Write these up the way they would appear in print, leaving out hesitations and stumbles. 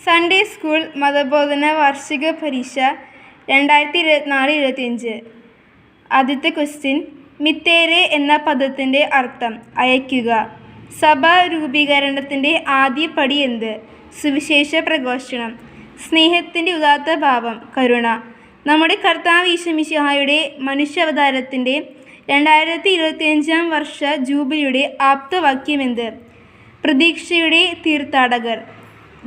Sunday school മതബോധന വാർഷിക പരീക്ഷ 2024-25. ആദ്യത്തെ ക്വസ്റ്റ്യൻ, മിത്തേരെ എന്ന പദത്തിൻ്റെ അർത്ഥം അയക്കുക. സഭാ രൂപീകരണത്തിൻ്റെ ആദ്യ പടി എന്ത്? സുവിശേഷ പ്രഘോഷണം. സ്നേഹത്തിൻ്റെ ഉദാത്ത ഭാവം കരുണ. നമ്മുടെ കർത്താവ് ഈശോമിശിഹായുടെ മനുഷ്യാവതാരത്തിൻ്റെ 2025 വർഷ ജൂബിലിയുടെ ആപ്തവാക്യമെന്ത്? പ്രതീക്ഷയുടെ തീർത്ഥാടകർ.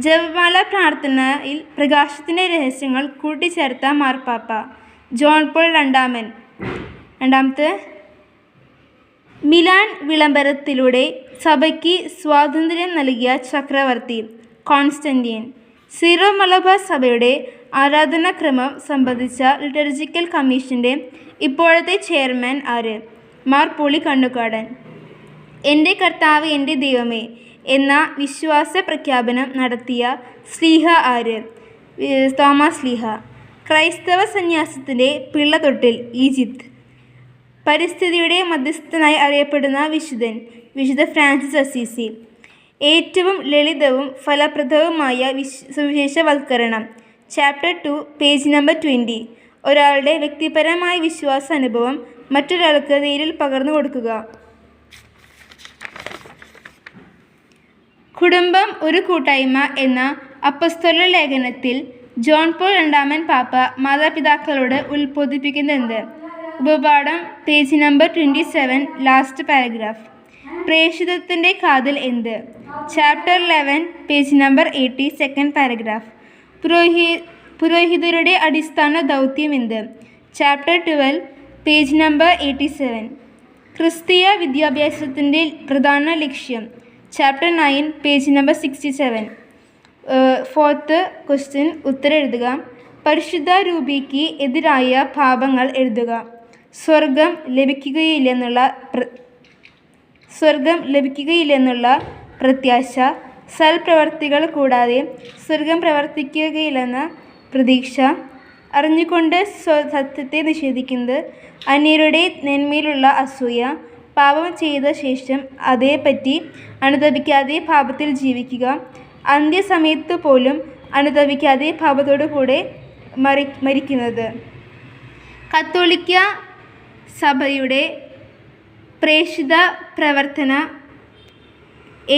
ജപമാല പ്രാർത്ഥനയിൽ പ്രകാശത്തിൻ്റെ രഹസ്യങ്ങൾ കൂട്ടിച്ചേർത്ത മാർപ്പാപ്പ ജോൺ പോൾ രണ്ടാമൻ. രണ്ടാമത്തെ, മിലാൻ വിളംബരത്തിലൂടെ സഭയ്ക്ക് സ്വാതന്ത്ര്യം നൽകിയ ചക്രവർത്തി കോൺസ്റ്റന്റീൻ. സീറോ മലബാർ സഭയുടെ ആരാധനാക്രമം സംബന്ധിച്ച ലിറ്റർജിക്കൽ കമ്മീഷൻ്റെ ഇപ്പോഴത്തെ ചെയർമാൻ ആര്? മാർ പോളി കണ്ണുകാടൻ. എൻ്റെ കർത്താവ് എൻ്റെ ദൈവമേ എന്ന വിശ്വാസ പ്രഖ്യാപനം നടത്തിയ ശ്ലീഹ ആര്? തോമസ് ശ്ലീഹ. ക്രൈസ്തവ സന്യാസത്തിൻ്റെ പിള്ളത്തൊട്ടിൽ ഈജിപ്ത്. പരിസ്ഥിതിയുടെ മധ്യസ്ഥനായി അറിയപ്പെടുന്ന വിശുദ്ധൻ വിശുദ്ധ ഫ്രാൻസിസ് അസീസി. ഏറ്റവും ലളിതവും ഫലപ്രദവുമായ സുവിശേഷവൽക്കരണം. Chapter 2, page number 20. ഒരാളുടെ വ്യക്തിപരമായ വിശ്വാസാനുഭവം മറ്റൊരാൾക്ക് നേരിൽ പകർന്നു കൊടുക്കുക. കുടുംബം ഒരു കൂട്ടായ്മ എന്ന അപ്പസ്തോല ലേഖനത്തിൽ ജോൺ പോൾ രണ്ടാമൻ പാപ്പ മാതാപിതാക്കളോട് ഉത്ബോധിപ്പിക്കുന്നതെന്ത്? ഉപപാഠം, പേജ് നമ്പർ 27, ലാസ്റ്റ് പാരഗ്രാഫ്. പ്രേഷിതത്തിൻ്റെ കാതൽ എന്ത്? Chapter 11, page number 80, second paragraph. പുരോഹിതരുടെ അടിസ്ഥാന ദൗത്യം എന്ത്? Chapter 12, page number 87. ക്രിസ്തീയ വിദ്യാഭ്യാസത്തിൻ്റെ പ്രധാന ലക്ഷ്യം. Chapter 9, page number 67. Fourth question, ഉത്തരം എഴുതുക. പരിശുദ്ധ രൂപിക്ക് എതിരായ പാപങ്ങൾ എഴുതുക. സ്വർഗം ലഭിക്കുകയില്ലെന്നുള്ള പ്രത്യാശ. സൽപ്രവർത്തികൾ കൂടാതെ സ്വർഗം പ്രവർത്തിക്കുകയില്ലെന്ന പ്രതീക്ഷ. അറിഞ്ഞുകൊണ്ട് സത്യത്തെ നിഷേധിക്കുന്നത്. അന്യരുടെ നന്മയിലുള്ള അസൂയ. പാപം ചെയ്ത ശേഷം അതേപ്പറ്റി അനുതപിക്കാതെ പാപത്തിൽ ജീവിക്കുക. അന്ത്യസമയത്ത് പോലും അനുതപിക്കാതെ പാപത്തോടു കൂടെ മരിക്കുന്നത്. കത്തോലിക്ക സഭയുടെ പ്രേഷിത പ്രവർത്തന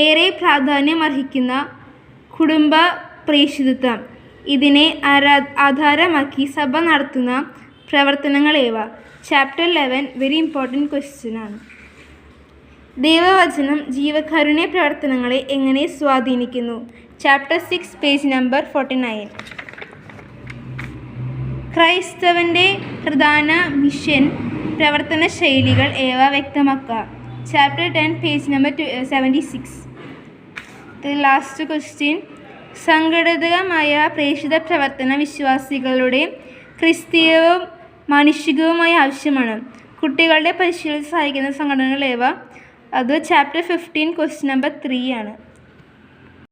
ഏറെ പ്രാധാന്യമർഹിക്കുന്ന കുടുംബ പ്രേഷിതത്വം. ഇതിനെ ആധാരമാക്കി സഭ നടത്തുന്ന പ്രവർത്തനങ്ങളേവ? ചാപ്റ്റർ 11, വെരി ഇമ്പോർട്ടൻറ്റ് ക്വസ്റ്റ്യനാണ്. ദൈവവചനം ജീവകാരുണ്യ പ്രവർത്തനങ്ങളെ എങ്ങനെ സ്വാധീനിക്കുന്നു? Chapter 6, page number 49. ക്രൈസ്തവൻ്റെ പ്രധാന മിഷൻ പ്രവർത്തന ശൈലികൾ ഏവ വ്യക്തമാക്കുക. Chapter 10, page number 76. Last question, സംഘടിതമായ പ്രേഷിത പ്രവർത്തന വിശ്വാസികളുടെ ക്രിസ്തീയവും മാനുഷികവുമായ ആവശ്യമാണ്. കുട്ടികളുടെ പരിശീലനത്തെ സഹായിക്കുന്ന സംഘടനകൾ ഏവ? അത് ചാപ്റ്റർ 15, ക്വസ്റ്റ്യൻ നമ്പർ 3 ആണ്.